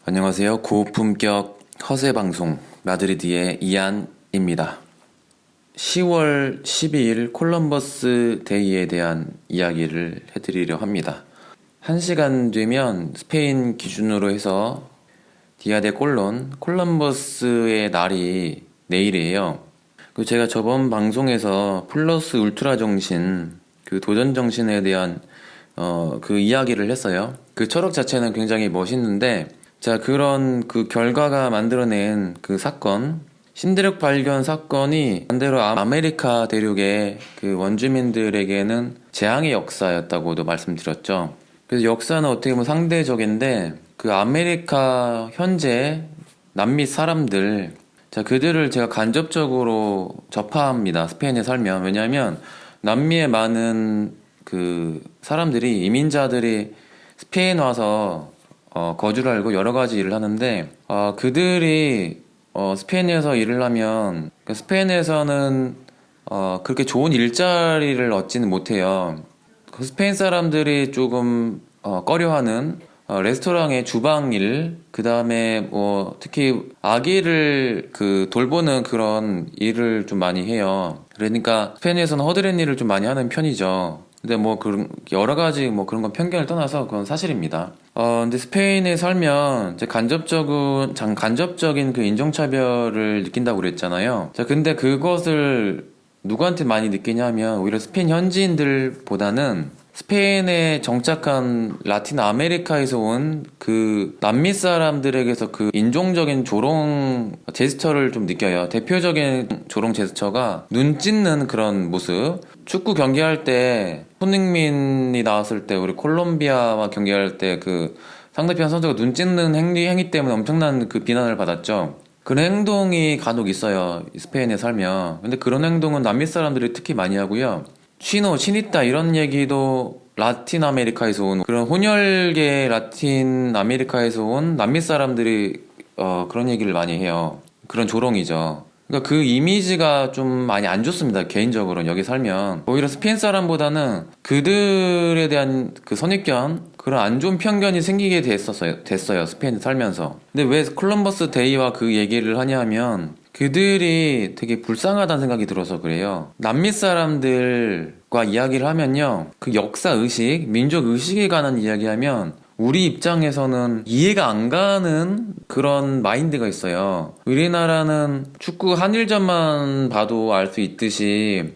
안녕하세요. 고품격 허세 방송 마드리드의 이안입니다. 10월 12일 콜럼버스 데이에 대한 이야기를 해드리려 합니다. 1시간 뒤면 스페인 기준으로 해서 디아 데 콜론 콜럼버스의 날이 내일이에요. 그리고 제가 저번 방송에서 플러스 울트라 정신, 그 도전 정신에 대한 그 이야기를 했어요. 그 철학 자체는 굉장히 멋있는데, 자, 그런 그 결과가 만들어낸 그 사건, 신대륙 발견 사건이 반대로 아메리카 대륙의 그 원주민들에게는 재앙의 역사였다고도 말씀드렸죠. 그래서 역사는 어떻게 보면 상대적인데, 그 아메리카 현재 남미 사람들, 자, 그들을 제가 간접적으로 접합니다. 스페인에 살면. 왜냐하면 남미의 많은 그 사람들이, 이민자들이 스페인 와서 거주를 하고 여러 가지 일을 하는데, 그들이 스페인에서 일을 하면, 스페인에서는 그렇게 좋은 일자리를 얻지는 못해요. 그 스페인 사람들이 조금 꺼려하는 레스토랑의 주방 일, 그 다음에 뭐 특히 아기를 그 돌보는 그런 일을 좀 많이 해요. 그러니까 스페인에서는 허드렛 일을 좀 많이 하는 편이죠. 근데 뭐 그런 여러 가지 뭐 그런 건 편견을 떠나서 그건 사실입니다. 근데 스페인에 살면 이제 간접적인 그 인종차별을 느낀다고 그랬잖아요. 자, 근데 그것을 누구한테 많이 느끼냐면 오히려 스페인 현지인들보다는 스페인에 정착한 라틴 아메리카에서 온 그 남미 사람들에게서 그 인종적인 조롱 제스처를 좀 느껴요. 대표적인 조롱 제스처가 눈 찢는 그런 모습. 축구 경기할 때 손흥민이 나왔을 때 우리 콜롬비아와 경기할 때 그 상대편 선수가 눈 찢는 행위 때문에 엄청난 그 비난을 받았죠. 그런 행동이 간혹 있어요. 스페인에 살면. 근데 그런 행동은 남미 사람들이 특히 많이 하고요. 치니따 이런 얘기도 라틴 아메리카에서 온 그런 혼혈계 라틴 아메리카에서 온 남미 사람들이 그런 얘기를 많이 해요. 그런 조롱이죠. 그러니까 그 이미지가 좀 많이 안 좋습니다. 개인적으로 여기 살면 오히려 스페인 사람보다는 그들에 대한 그 선입견, 그런 안 좋은 편견이 생기게 됐어요. 스페인에 살면서. 근데 왜 콜럼버스 데이와 그 얘기를 하냐 하면 그들이 되게 불쌍하다는 생각이 들어서 그래요. 남미 사람들과 이야기를 하면요, 그 역사 의식, 민족 의식에 관한 이야기하면 우리 입장에서는 이해가 안 가는 그런 마인드가 있어요. 우리나라는 축구 한일전만 봐도 알 수 있듯이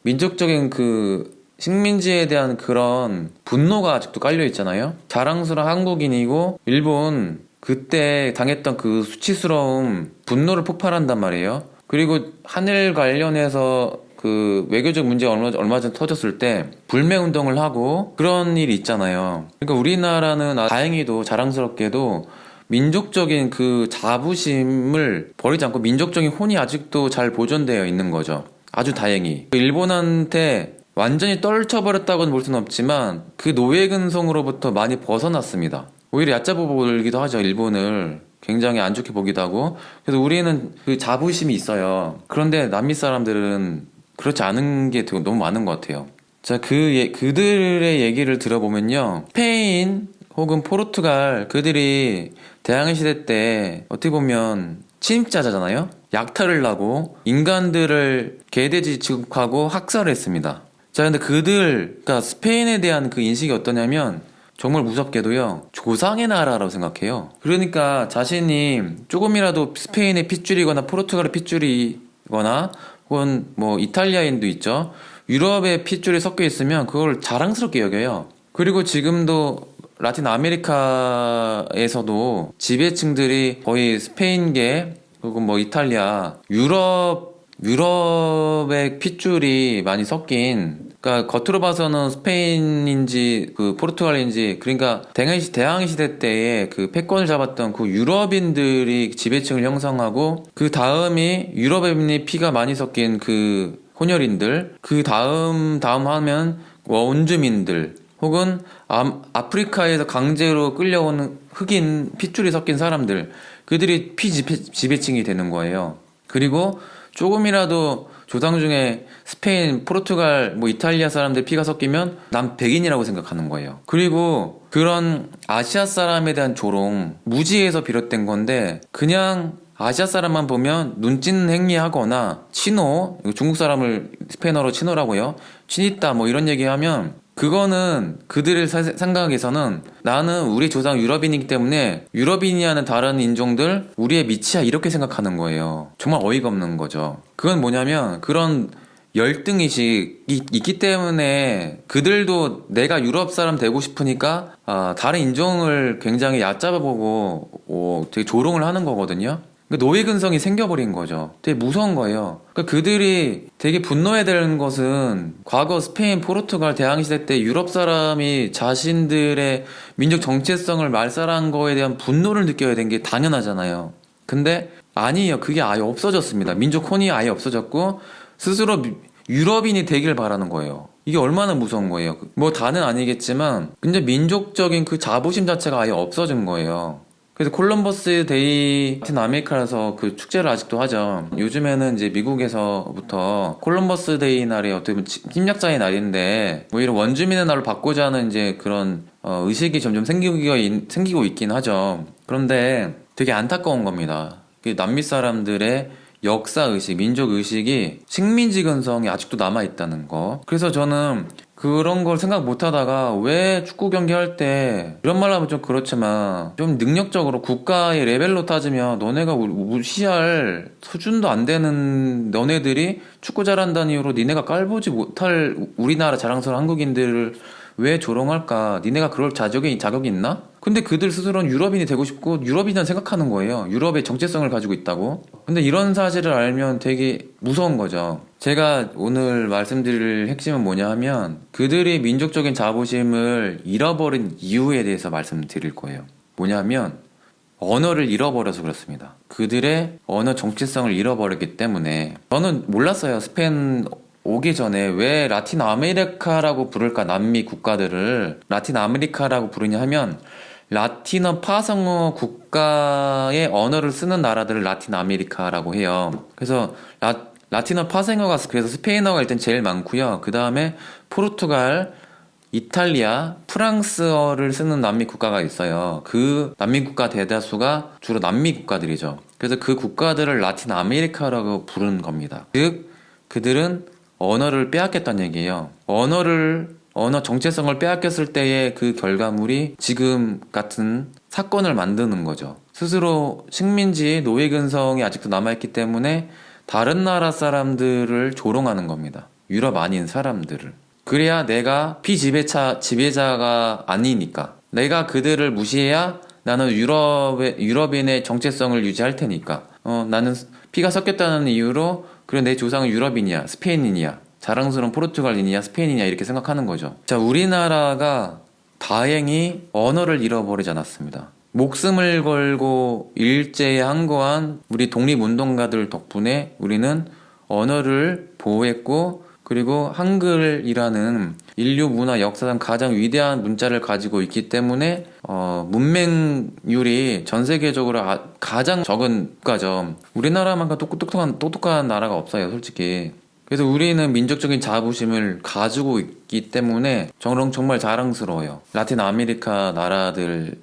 민족적인 그 식민지에 대한 그런 분노가 아직도 깔려 있잖아요. 자랑스러운 한국인이고 일본 그때 당했던 그 수치스러움, 분노를 폭발한단 말이에요. 그리고 한일 관련해서 그 외교적 문제가 얼마 전 터졌을 때 불매 운동을 하고 그런 일이 있잖아요. 그러니까 우리나라는 다행히도 자랑스럽게도 민족적인 그 자부심을 버리지 않고 민족적인 혼이 아직도 잘 보존되어 있는 거죠. 아주 다행히. 일본한테 완전히 떨쳐버렸다고는 볼 수는 없지만 그 노예근성으로부터 많이 벗어났습니다. 오히려 얕잡아 보기도 하죠. 일본을 굉장히 안 좋게 보기도 하고. 그래서 우리는 그 자부심이 있어요. 그런데 남미 사람들은 그렇지 않은 게 너무 많은 것 같아요. 자, 그들의 얘기를 들어보면요, 스페인 혹은 포르투갈, 그들이 대항해 시대 때 어떻게 보면 침입자잖아요. 약탈을 하고 인간들을 개돼지 취급하고 학살했습니다. 자, 근데 그러니까 스페인에 대한 그 인식이 어떠냐면 정말 무섭게도요, 조상의 나라라고 생각해요. 그러니까 자신이 조금이라도 스페인의 핏줄이거나 포르투갈의 핏줄이거나 혹은 뭐 이탈리아인도 있죠. 유럽의 핏줄이 섞여 있으면 그걸 자랑스럽게 여겨요. 그리고 지금도 라틴 아메리카에서도 지배층들이 거의 스페인계 그리고 뭐 이탈리아, 유럽의 핏줄이 많이 섞인, 그러니까 겉으로 봐서는 스페인인지 그 포르투갈인지, 그러니까 대항해 시대 때에 그 패권을 잡았던 그 유럽인들이 지배층을 형성하고 그 다음이 유럽인의 피가 많이 섞인 그 혼혈인들, 그 다음 하면 원주민들 혹은 아프리카에서 강제로 끌려온 흑인 핏줄이 섞인 사람들, 그들이 지배층이 되는 거예요. 그리고 조금이라도 조상 중에 스페인, 포르투갈, 뭐 이탈리아 사람들 피가 섞이면 난 백인이라고 생각하는 거예요. 그리고 그런 아시아 사람에 대한 조롱, 무지에서 비롯된 건데 그냥 아시아 사람만 보면 눈짓는 행위하거나 치노, 중국 사람을 스페인어로 치노라고요. 치니따 뭐 이런 얘기하면 그거는 그들의 생각에서는 나는 우리 조상 유럽인이기 때문에 유럽인이 하는 다른 인종들 우리의 밑이야 이렇게 생각하는 거예요. 정말 어이가 없는 거죠. 그건 뭐냐면 그런 열등의식이 있기 때문에 그들도 내가 유럽 사람 되고 싶으니까 다른 인종을 굉장히 얕잡아보고 되게 조롱을 하는 거거든요. 노예 근성이 생겨버린 거죠. 되게 무서운 거예요. 그러니까 그들이 되게 분노해야 되는 것은 과거 스페인, 포르투갈 대항시대 때 유럽 사람이 자신들의 민족 정체성을 말살한 거에 대한 분노를 느껴야 되는 게 당연하잖아요. 근데 아니에요. 그게 아예 없어졌습니다. 민족 혼이 아예 없어졌고 스스로 유럽인이 되길 바라는 거예요. 이게 얼마나 무서운 거예요. 뭐 다는 아니겠지만 근데 민족적인 그 자부심 자체가 아예 없어진 거예요. 그래서 콜럼버스 데이 라틴 아메리카에서 그 축제를 아직도 하죠. 요즘에는 이제 미국에서부터 콜럼버스 데이 날이 어떻게 보면 침략자의 날인데 뭐 이런 원주민의 날로 바꾸자 하는 이제 그런 의식이 점점 생기고 있긴 하죠. 그런데 되게 안타까운 겁니다. 남미 사람들의 역사의식, 민족의식이 식민지 근성이 아직도 남아있다는 거. 그래서 저는 그런 걸 생각 못 하다가 왜 축구 경기 할 때 이런 말 하면 좀 그렇지만 좀 능력적으로 국가의 레벨로 따지면 너네가 무시할 수준도 안 되는 너네들이 축구 잘한다는 이유로 니네가 깔보지 못할 우리나라 자랑스러운 한국인들을 왜 조롱할까? 니네가 그럴 자격이 있나? 근데 그들 스스로는 유럽인이 되고 싶고 유럽인이란 생각하는 거예요. 유럽의 정체성을 가지고 있다고. 근데 이런 사실을 알면 되게 무서운 거죠. 제가 오늘 말씀드릴 핵심은 뭐냐 하면 그들이 민족적인 자부심을 잃어버린 이유에 대해서 말씀드릴 거예요. 뭐냐면 언어를 잃어버려서 그렇습니다. 그들의 언어 정체성을 잃어버렸기 때문에 저는 몰랐어요. 스페인 오기 전에 왜 라틴 아메리카라고 부를까? 남미 국가들을 라틴 아메리카라고 부르냐 하면 라틴어 파성어 국가의 언어를 쓰는 나라들을 라틴 아메리카라고 해요. 그래서 라틴어 파생어가 그래서 스페인어가 일단 제일 많고요. 그 다음에 포르투갈, 이탈리아, 프랑스어를 쓰는 남미 국가가 있어요. 그 남미 국가 대다수가 주로 남미 국가들이죠. 그래서 그 국가들을 라틴 아메리카라고 부르는 겁니다. 즉 그들은 언어를 빼앗겼다는 얘기예요. 언어 정체성을 빼앗겼을 때의 그 결과물이 지금 같은 사건을 만드는 거죠. 스스로 식민지 노예 근성이 아직도 남아있기 때문에 다른 나라 사람들을 조롱하는 겁니다. 유럽 아닌 사람들을. 그래야 내가 지배자가 아니니까. 내가 그들을 무시해야 나는 유럽인의 정체성을 유지할 테니까. 나는 피가 섞였다는 이유로 그래 내 조상은 유럽인이야, 스페인인이야, 자랑스러운 포르투갈인이야, 스페인이냐 이렇게 생각하는 거죠. 자, 우리나라가 다행히 언어를 잃어버리지 않았습니다. 목숨을 걸고 일제에 항거한 우리 독립운동가들 덕분에 우리는 언어를 보호했고 그리고 한글이라는 인류 문화 역사상 가장 위대한 문자를 가지고 있기 때문에 문맹률이 전 세계적으로 가장 적은 국가죠. 우리나라만큼 똑똑한 나라가 없어요, 솔직히. 그래서 우리는 민족적인 자부심을 가지고 있기 때문에 정말 자랑스러워요. 라틴 아메리카 나라들,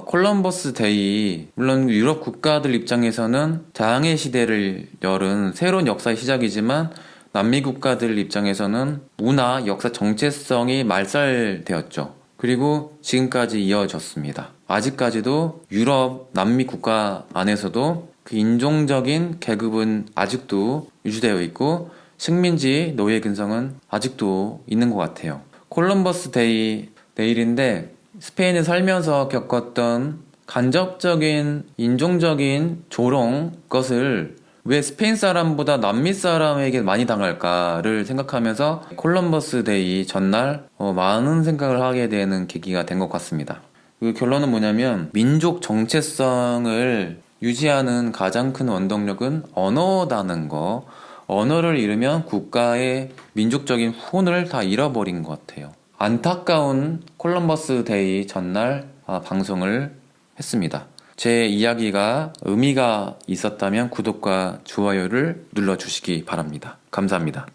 콜럼버스 데이, 물론 유럽 국가들 입장에서는 장애 시대를 열은 새로운 역사의 시작이지만 남미 국가들 입장에서는 문화, 역사 정체성이 말살되었죠. 그리고 지금까지 이어졌습니다. 아직까지도 유럽, 남미 국가 안에서도 그 인종적인 계급은 아직도 유지되어 있고 식민지 노예 근성은 아직도 있는 것 같아요. 콜럼버스 데이 내일인데 스페인에 살면서 겪었던 간접적인 인종적인 조롱 것을 왜 스페인 사람보다 남미 사람에게 많이 당할까를 생각하면서 콜럼버스 데이 전날 많은 생각을 하게 되는 계기가 된 것 같습니다. 그 결론은 뭐냐면 민족 정체성을 유지하는 가장 큰 원동력은 언어다는 거. 언어를 잃으면 국가의 민족적인 혼을 다 잃어버린 것 같아요. 안타까운 콜럼버스 데이 전날 방송을 했습니다. 제 이야기가 의미가 있었다면 구독과 좋아요를 눌러주시기 바랍니다. 감사합니다.